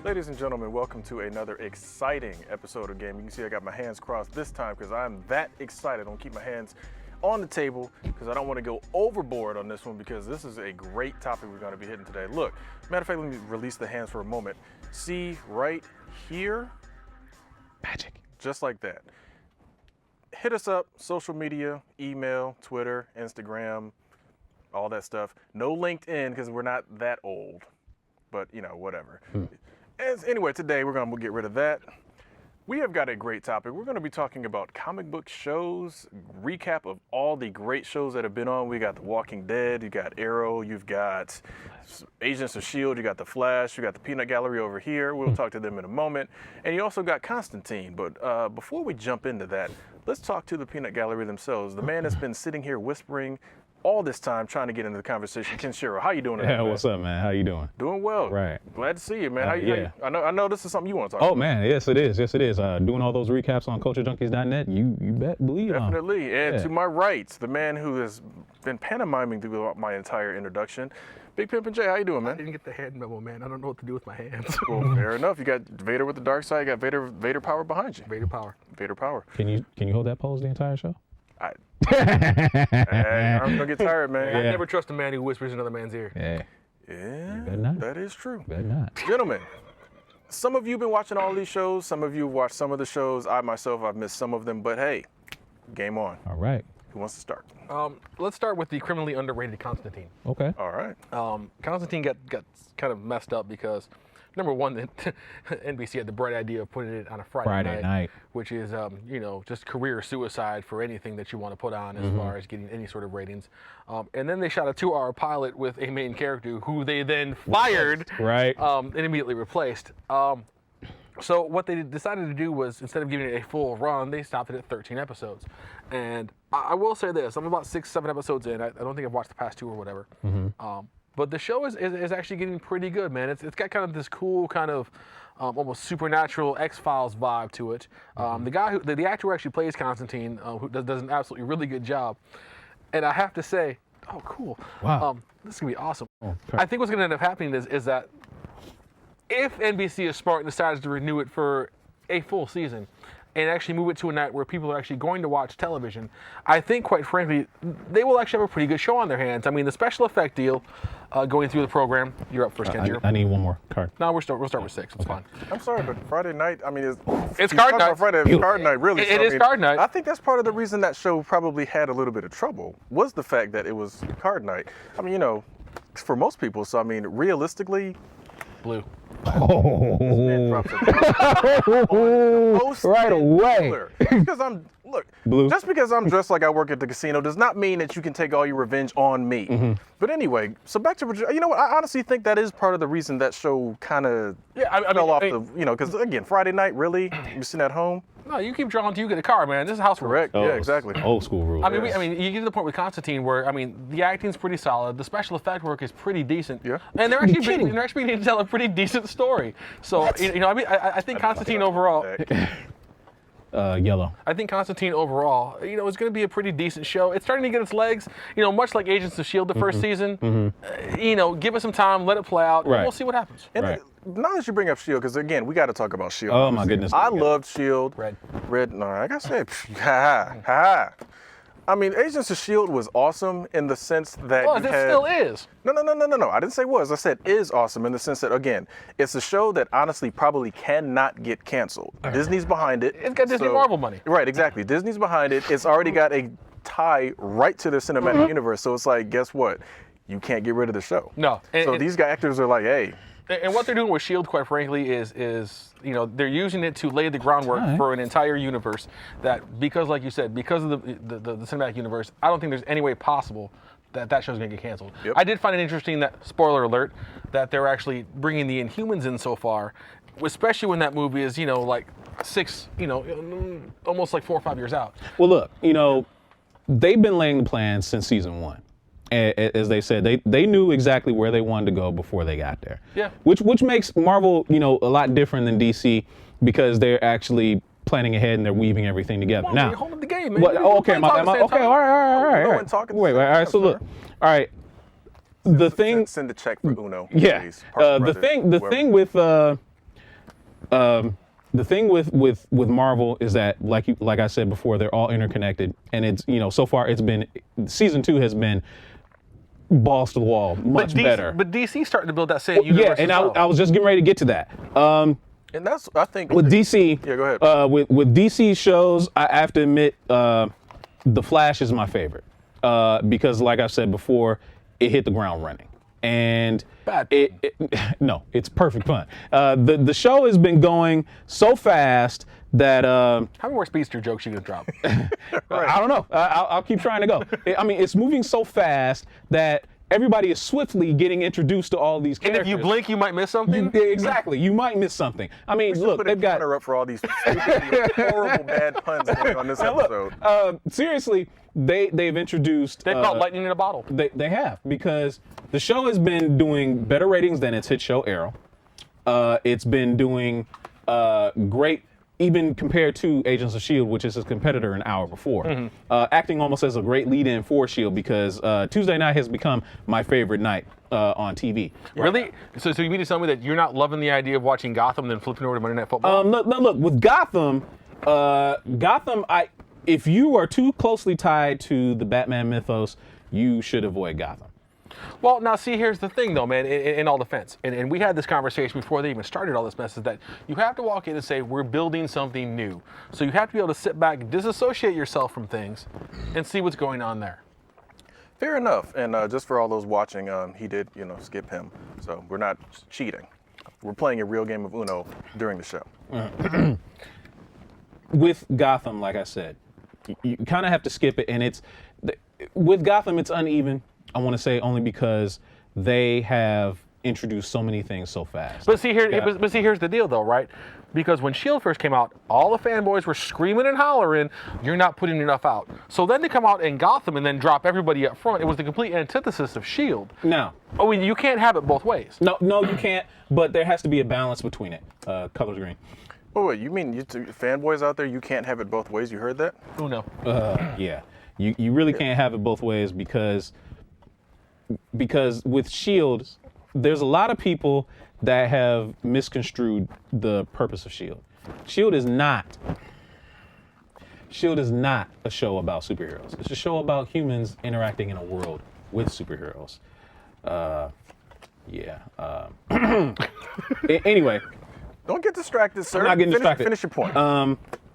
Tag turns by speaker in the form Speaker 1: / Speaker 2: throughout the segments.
Speaker 1: Ladies and gentlemen, welcome to another exciting episode of G.A.M.E. You can see I got my hands crossed this time because I'm that excited. I'm gonna keep my hands on the table because I don't want to go overboard on this one because this is a great topic we're going to be hitting today. Look, matter of fact, let me release the hands for a moment. See right here?
Speaker 2: Magic.
Speaker 1: Just like that. Hit us up, social media, email, Twitter, Instagram, all that stuff. No LinkedIn because we're not that old, but you know, whatever. Anyway, today we're going to get rid of that. We have got a great topic. We're going to be talking about comic book shows, recap of all the great shows that have been on. We got The Walking Dead, you got Arrow, you've got Agents of S.H.I.E.L.D., you got The Flash, you got the Peanut Gallery over here. We'll talk to them in a moment. And you also got Constantine. But before we jump into that, let's talk to the Peanut Gallery themselves. The man that's been sitting here whispering all this time trying to get into the conversation. Ken Shiro, how you doing today,
Speaker 2: Yeah, what's up, man? How you doing?
Speaker 1: Doing well.
Speaker 2: Right.
Speaker 1: Glad to see you, man.
Speaker 2: Yeah.
Speaker 1: I know this is something you want to talk about.
Speaker 2: Oh, man, yes, it is. Yes, it is. Doing all those recaps on culturejunkies.net, you bet, believe it.
Speaker 1: Definitely. And
Speaker 2: Yeah.
Speaker 1: to my right, the man who has been pantomiming throughout my entire introduction, Big Pimpin' Jay, how you doing,
Speaker 3: I
Speaker 1: man?
Speaker 3: didn't get the hand memo, man. I don't know what to do with my hands.
Speaker 1: Well, fair enough. You got Vader with the dark side. You got Vader power behind you.
Speaker 3: Vader power.
Speaker 1: Vader power.
Speaker 2: Can you hold that pose the entire show?
Speaker 1: Hey, I'm gonna get tired, man.
Speaker 3: I never trust a man who whispers in another man's ear.
Speaker 2: Yeah.
Speaker 1: Yeah,
Speaker 2: better not.
Speaker 1: that is true.
Speaker 2: Bet not.
Speaker 1: Gentlemen, some of you have been watching all these shows. Some of you have watched some of the shows. I myself, I've missed some of them. But hey, game on.
Speaker 2: All right.
Speaker 1: Who wants to start?
Speaker 3: Let's start with the criminally underrated Constantine.
Speaker 2: Okay.
Speaker 1: All right.
Speaker 3: Constantine got kind of messed up because, number one, NBC had the bright idea of putting it on a Friday night, which is, just career suicide for anything that you want to put on as far as getting any sort of ratings. And then they shot a 2-hour pilot with a main character who they then fired,
Speaker 2: Right.
Speaker 3: and immediately replaced. So what they decided to do was, instead of giving it a full run, they stopped it at 13 episodes. And I will say this, I'm about 6-7 episodes in. I don't think I've watched the past 2 or whatever. But the show is actually getting pretty good, man. It's got kind of this cool kind of almost supernatural X-Files vibe to it. The actor who actually plays Constantine, who does an absolutely really good job. And I have to say, oh, cool.
Speaker 2: Wow.
Speaker 3: This is going to be awesome.
Speaker 2: Okay.
Speaker 3: I think what's going to end up happening is that if NBC is smart and decides to renew it for a full season and actually move it to a night where people are actually going to watch television, I think, quite frankly, they will actually have a pretty good show on their hands. I mean, the special effect deal going through the program, you're up first, Ken.
Speaker 2: I need one more card.
Speaker 3: No, we'll start with 6. It's fine.
Speaker 1: I'm sorry, but Friday night, I mean,
Speaker 3: It's card night.
Speaker 1: Friday, it's card night, really.
Speaker 3: It is card night.
Speaker 1: I think that's part of the reason that show probably had a little bit of trouble was the fact that it was card night. I mean, for most people, so I mean, realistically,
Speaker 3: Blue.
Speaker 2: Oh. Right away.
Speaker 1: Just because I'm dressed like I work at the casino does not mean that you can take all your revenge on me. But anyway, so back to, you know what, I honestly think that is part of the reason that show kind of fell off because again, Friday night, really, you're sitting at home.
Speaker 3: No, you keep drawing till you get a car, man. This is house
Speaker 1: Correct.
Speaker 3: rules.
Speaker 1: Yeah, exactly.
Speaker 2: Old school rules.
Speaker 3: I mean, you get to the point with Constantine where, the acting's pretty solid, the special effect work is pretty decent, and they're actually beginning to tell a pretty decent story. So, I think Constantine overall.
Speaker 2: Yellow.
Speaker 3: I think Constantine overall, is going to be a pretty decent show. It's starting to get its legs, much like Agents of S.H.I.E.L.D. the first season. Give it some time, let it play out, and we'll see what happens.
Speaker 1: And now that you bring up S.H.I.E.L.D., because again, we got to talk about S.H.I.E.L.D.
Speaker 2: Oh my goodness.
Speaker 1: I loved S.H.I.E.L.D.
Speaker 3: Red.
Speaker 1: No, like I said, ha. I mean, Agents of S.H.I.E.L.D. was awesome in the sense that
Speaker 3: still is.
Speaker 1: No. I didn't say was. I said is awesome in the sense that, again, it's a show that honestly probably cannot get canceled. Disney's behind it.
Speaker 3: It's got Disney Marvel money.
Speaker 1: Right, exactly. Disney's behind it. It's already got a tie right to their cinematic universe. So it's like, guess what? You can't get rid of the show.
Speaker 3: No.
Speaker 1: So these actors are like, hey.
Speaker 3: And what they're doing with S.H.I.E.L.D., quite frankly, is they're using it to lay the groundwork for an entire universe that, because, like you said, because of the cinematic universe, I don't think there's any way possible that show's going to get canceled.
Speaker 1: Yep.
Speaker 3: I did find it interesting that, spoiler alert, that they're actually bringing the Inhumans in so far, especially when that movie is, like 6, almost like 4 or 5 years out.
Speaker 2: Well, look, they've been laying the plans since season 1. As they said, they knew exactly where they wanted to go before they got there.
Speaker 3: Yeah.
Speaker 2: Which makes Marvel, a lot different than DC because they're actually planning ahead and they're weaving everything together.
Speaker 3: Now, you're holding the game, man.
Speaker 2: Okay, okay, all right. Wait, all right. So look, all right.
Speaker 1: Send the check for Uno.
Speaker 2: Yeah.
Speaker 1: Please.
Speaker 2: The thing with The thing with Marvel is that, like I said before, they're all interconnected, and it's so far it's been season 2 has been balls to the wall, much better.
Speaker 3: But DC's starting to build that same universe.
Speaker 2: Yeah, and I was just getting ready to get to that.
Speaker 1: And that's, I think,
Speaker 2: with DC.
Speaker 1: Yeah, go ahead.
Speaker 2: With DC shows, I have to admit, The Flash is my favorite because, like I said before, it hit the ground running. And
Speaker 3: Bad
Speaker 2: no, it's perfect fun. The show has been going so fast that
Speaker 3: how many more speedster jokes you gonna drop?
Speaker 2: I don't know. I'll keep trying to go. I mean, it's moving so fast that everybody is swiftly getting introduced to all these characters.
Speaker 3: And if you blink, you might miss something.
Speaker 2: Exactly, you might miss something. I mean, look, they've got
Speaker 1: up for all these stupid, horrible bad puns going on this episode.
Speaker 2: Seriously, they've introduced.
Speaker 3: They've got lightning in a bottle.
Speaker 2: They have, because the show has been doing better ratings than its hit show Arrow. It's been doing great, even compared to Agents of S.H.I.E.L.D., which is his competitor an hour before. Acting almost as a great lead-in for S.H.I.E.L.D. because Tuesday night has become my favorite night on TV.
Speaker 3: Really? So you mean to tell me that you're not loving the idea of watching Gotham and then flipping over to Monday Night Football?
Speaker 2: Look, with Gotham, if you are too closely tied to the Batman mythos, you should avoid Gotham.
Speaker 3: Well, now see, here's the thing, though, man, in all defense, and we had this conversation before they even started all this mess, is that you have to walk in and say, we're building something new. So you have to be able to sit back, disassociate yourself from things, and see what's going on there.
Speaker 1: Fair enough. And just for all those watching, he did, skip him. So we're not cheating. We're playing a real game of Uno during the show.
Speaker 2: With Gotham, like I said, you kind of have to skip it, and with Gotham, it's uneven. I want to say only because they have introduced so many things so fast.
Speaker 3: But see, here's the deal, though, right? Because when S.H.I.E.L.D. first came out, all the fanboys were screaming and hollering, you're not putting enough out. So then to come out in Gotham and then drop everybody up front, it was the complete antithesis of S.H.I.E.L.D.
Speaker 2: Now,
Speaker 3: you can't have it both ways.
Speaker 2: No, you can't, but there has to be a balance between it. Colors green.
Speaker 1: Oh, wait, you mean fanboys out there, you can't have it both ways? You heard that?
Speaker 3: Oh, no.
Speaker 2: Yeah. You really can't have it both ways because with S.H.I.E.L.D., there's a lot of people that have misconstrued the purpose of S.H.I.E.L.D. S.H.I.E.L.D. is not a show about superheroes. It's a show about humans interacting in a world with superheroes. Anyway.
Speaker 1: Don't get distracted, sir.
Speaker 2: I'm not getting distracted.
Speaker 1: Finish your point.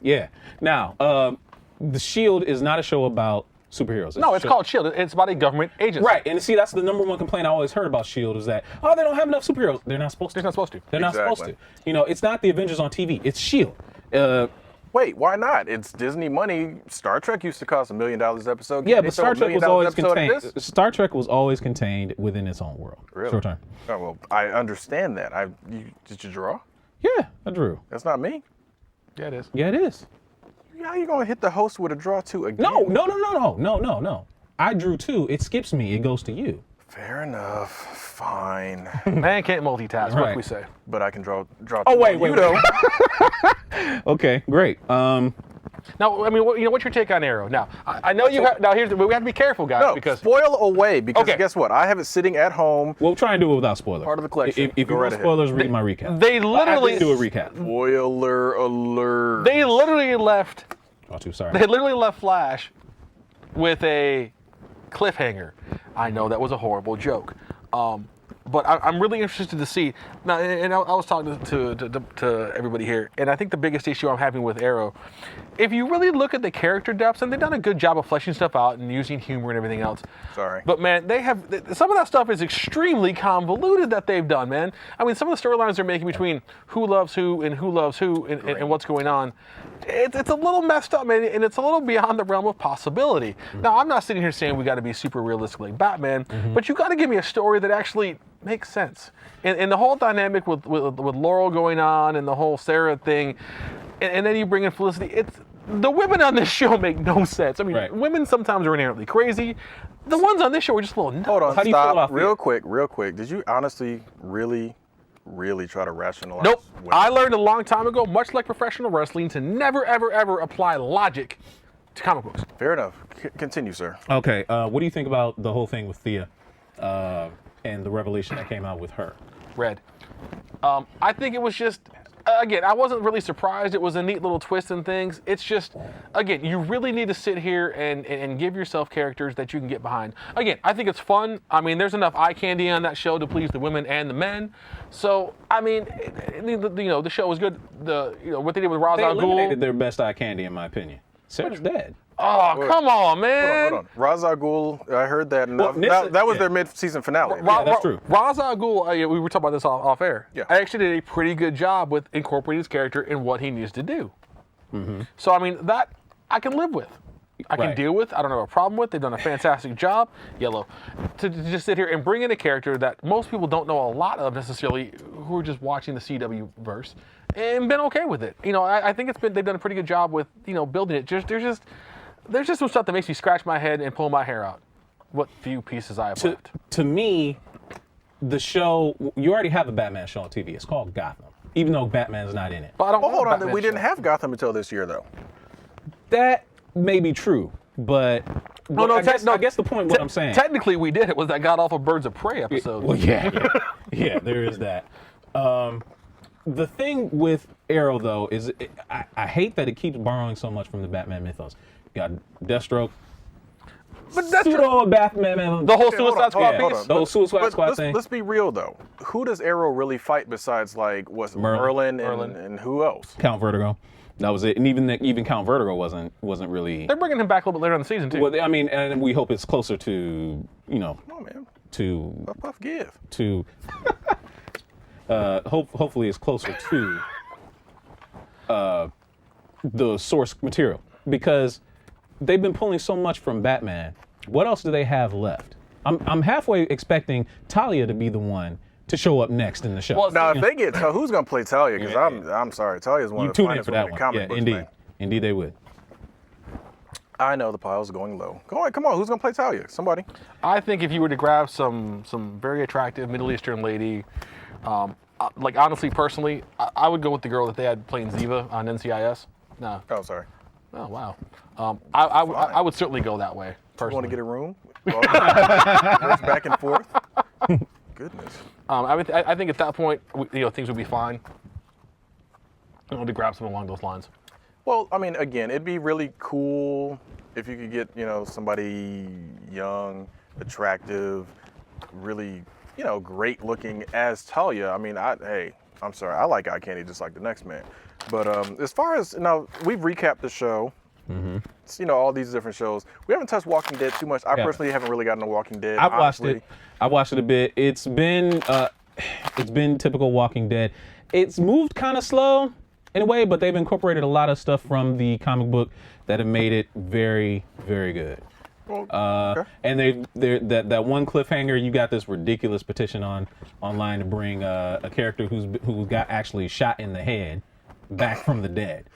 Speaker 2: Yeah. Now, the S.H.I.E.L.D. is not a show about superheroes.
Speaker 3: No, it's called S.H.I.E.L.D. It's about a government agency.
Speaker 2: Right, and see, that's the number one complaint I always heard about S.H.I.E.L.D. is that, they don't have enough superheroes. They're not supposed to.
Speaker 3: They're not supposed to.
Speaker 2: They're not supposed to. It's not the Avengers on TV. It's S.H.I.E.L.D.
Speaker 1: Wait, why not? It's Disney money. Star Trek used to cost $1 million an episode.
Speaker 2: Yeah, but Star Trek was always contained.
Speaker 1: This?
Speaker 2: Star Trek was always contained within its own world.
Speaker 1: Really?
Speaker 2: Short term.
Speaker 1: Oh, well, I understand that. Did you draw?
Speaker 2: Yeah, I drew.
Speaker 1: That's not me.
Speaker 3: Yeah, it is.
Speaker 2: Yeah, it is.
Speaker 1: How you gonna hit the host with a draw too again?
Speaker 2: No. I drew too. It skips me. It goes to you.
Speaker 1: Fair enough. Fine.
Speaker 3: Man can't multitask. What
Speaker 2: Right.
Speaker 3: can we say?
Speaker 1: But I can draw.
Speaker 2: Oh, wait.
Speaker 1: You know.
Speaker 2: Okay, great.
Speaker 3: Now, I mean, what's your take on Arrow? Now, I know you have. Now, we have to be careful, guys,
Speaker 1: No,
Speaker 3: because
Speaker 1: spoil away. Because
Speaker 3: Okay.
Speaker 1: guess what? I have it sitting at home.
Speaker 2: We'll try and do it without spoilers.
Speaker 1: Part of the collection.
Speaker 2: If
Speaker 1: Go
Speaker 2: you
Speaker 1: right
Speaker 2: want
Speaker 1: ahead.
Speaker 2: spoilers, read my recap.
Speaker 3: they
Speaker 2: I have
Speaker 3: literally
Speaker 2: to do a recap.
Speaker 1: Spoiler alert.
Speaker 3: They literally left.
Speaker 2: Oh, too sorry.
Speaker 3: They literally left Flash with a cliffhanger. I know that was a horrible joke. But I'm really interested to see now. And I was talking to everybody here, and I think the biggest issue I'm having with Arrow, if you really look at the character depths, and they've done a good job of fleshing stuff out and using humor and everything else.
Speaker 1: Sorry.
Speaker 3: But man, they have some of that stuff is extremely convoluted that they've done, man. I mean, some of the storylines they're making between who loves who and what's going on. It's a little messed up, man, and it's a little beyond the realm of possibility. Now, I'm not sitting here saying we got to be super realistic like Batman, but you got to give me a story that actually makes sense. And the whole dynamic with Laurel going on and the whole Sarah thing, and then you bring in Felicity. The women on this show make no sense. I mean,
Speaker 2: Right.
Speaker 3: women sometimes are inherently crazy. The ones on this show are just a little nuts.
Speaker 1: Hold on.
Speaker 2: How do you feel
Speaker 1: Stop.
Speaker 2: about
Speaker 1: Real quick. Did you honestly, really try to rationalize?
Speaker 3: Nope.
Speaker 1: women?
Speaker 3: I learned a long time ago, much like professional wrestling, to never, ever, ever apply logic to comic books.
Speaker 1: Fair enough. Continue, sir.
Speaker 2: Okay, what do you think about the whole thing with Thea and the revelation that came out with her?
Speaker 3: Red. I think it was just again, I wasn't really surprised. It was a neat little twist and things. It's just, again, you really need to sit here and give yourself characters that you can get behind. Again, I think it's fun. I mean, there's enough eye candy on that show to please the women and the men. So, I mean, the show was good. What they did with Ra's
Speaker 2: They
Speaker 3: al Ghul.
Speaker 2: eliminated their best eye candy, in my opinion. Sarah's dead.
Speaker 3: Oh, come on, man.
Speaker 1: Hold on. Ra's al Ghul, I heard that. And
Speaker 2: Well,
Speaker 1: that was
Speaker 2: yeah.
Speaker 1: their mid-season finale.
Speaker 2: Yeah, that's true.
Speaker 3: Ra's al Ghul, we were talking about this off air.
Speaker 1: Yeah.
Speaker 3: I actually did a pretty good job with incorporating his character in what he needs to do. So, I mean, that I can live with. I can
Speaker 2: Right.
Speaker 3: deal with. I don't have a problem with. They've done a fantastic job. Yellow. To just sit here and bring in a character that most people don't know a lot of necessarily, who are just watching the CW verse, and been okay with it. I think they've done a pretty good job with building it. There's just some stuff that makes me scratch my head and pull my hair out. What few pieces I have left.
Speaker 2: To me, the show, you already have a Batman show on TV. It's called Gotham, even though Batman's not in it.
Speaker 3: But I don't
Speaker 1: Well,
Speaker 3: want
Speaker 1: hold
Speaker 3: a
Speaker 1: on.
Speaker 3: Batman
Speaker 1: We didn't
Speaker 3: show.
Speaker 1: have Gotham until this year, though.
Speaker 2: That may be true, but I guess the point, what I'm saying.
Speaker 3: Technically, we did. It was that god awful Birds of Prey episode.
Speaker 2: Well, yeah, there is that. The thing with Arrow, though, is I hate that it keeps borrowing so much from the Batman mythos. You got Deathstroke,
Speaker 3: But that's
Speaker 2: pseudo Batman,
Speaker 3: the whole
Speaker 1: Okay, hold
Speaker 3: Suicide
Speaker 1: on,
Speaker 3: Squad
Speaker 1: hold on,
Speaker 3: piece.
Speaker 1: hold on.
Speaker 2: the whole Suicide
Speaker 1: But
Speaker 2: Squad thing.
Speaker 1: let's be real, though. Who does Arrow really fight besides, like, what's Merlin and who else?
Speaker 2: Count Vertigo, that was it. And even Count Vertigo wasn't really.
Speaker 3: They're bringing him back a little bit later in the season too.
Speaker 2: Well, I mean, and we hope it's closer to
Speaker 1: Come on, man.
Speaker 2: to
Speaker 1: Puff give.
Speaker 2: to hopefully it's closer to the source material, because they've been pulling so much from Batman. What else do they have left? I'm halfway expecting Talia to be the one to show up next in the show.
Speaker 3: Well,
Speaker 1: Now, if they get who's gonna play Talia? Because I'm sorry, Talia's one
Speaker 2: you
Speaker 1: of the
Speaker 2: tune in
Speaker 1: finest
Speaker 2: for
Speaker 1: women
Speaker 2: that
Speaker 1: in
Speaker 2: one.
Speaker 1: comic
Speaker 2: Yeah,
Speaker 1: books,
Speaker 2: indeed,
Speaker 1: man.
Speaker 2: indeed they would.
Speaker 1: I know the pile's going low. Go on, come on. Who's gonna play Talia? Somebody.
Speaker 3: I think if you were to grab some very attractive Middle Eastern lady, like honestly, personally, I would go with the girl that they had playing Ziva on NCIS. No.
Speaker 1: Oh, sorry.
Speaker 3: Oh wow. I would certainly go that way.
Speaker 1: You
Speaker 3: Personally.
Speaker 1: want to get a room? Well, works back and forth. Goodness.
Speaker 3: I think at that point, things would be fine. To grab something along those lines.
Speaker 1: Well, I mean, again, it'd be really cool if you could get, somebody young, attractive, really, great looking as Talia. I mean, I'm sorry, I like eye candy just like the next man. But as far as, now, we've recapped the show. It's, all these different shows. We haven't touched Walking Dead too much. I personally haven't really gotten to Walking Dead.
Speaker 2: I've watched
Speaker 1: honestly.
Speaker 2: it. I watched it a bit. It's been typical Walking Dead. It's moved kind of slow in a way, but they've incorporated a lot of stuff from the comic book that have made it very, very good.
Speaker 1: Well, okay.
Speaker 2: And that one cliffhanger, you got this ridiculous petition online to bring a character who got actually shot in the head back from the dead.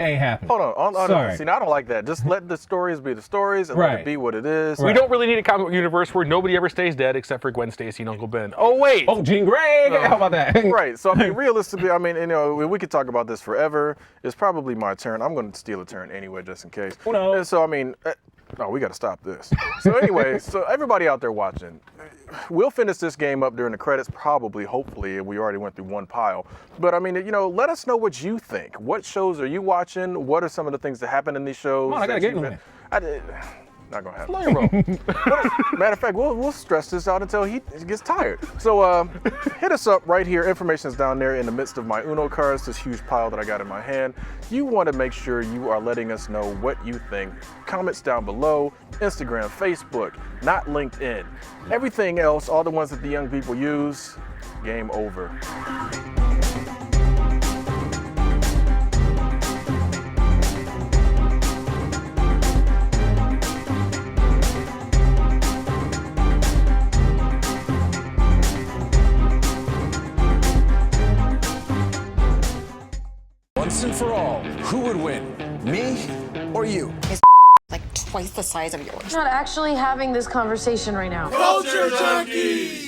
Speaker 2: Ain't happening.
Speaker 1: Hold on.
Speaker 2: Sorry.
Speaker 1: See, now I don't like that. Just let the stories be the stories and let
Speaker 2: Right.
Speaker 1: it be what it is.
Speaker 3: We don't really need a comic book universe where nobody ever stays dead except for Gwen Stacy and Uncle Ben. Oh wait.
Speaker 2: Oh, Jean Grey. How about that?
Speaker 1: Right. So, I mean, realistically, we could talk about this forever. It's probably my turn. I'm going to steal a turn anyway, just in case.
Speaker 2: Who knows?
Speaker 1: And so, I mean, no, we got to stop this. So, anyway, so everybody out there watching, we'll finish this game up during the credits, probably, hopefully. We already went through one pile. But, I mean, let us know what you think. What shows are you watching? What are some of the things that happen in these shows?
Speaker 2: Come on, I gotta get in
Speaker 1: Not gonna happen.
Speaker 3: Slow your roll.
Speaker 1: Matter of fact, we'll stress this out until he gets tired. So hit us up right here. Information is down there in the midst of my Uno cards, this huge pile that I got in my hand. You want to make sure you are letting us know what you think. Comments down below, Instagram, Facebook, not LinkedIn. Everything else, all the ones that the young people use, game over.
Speaker 4: Once and for all, who would win? Me or you?
Speaker 5: Like twice the size of yours.
Speaker 6: Not actually having this conversation right now.
Speaker 4: Culture Junkies!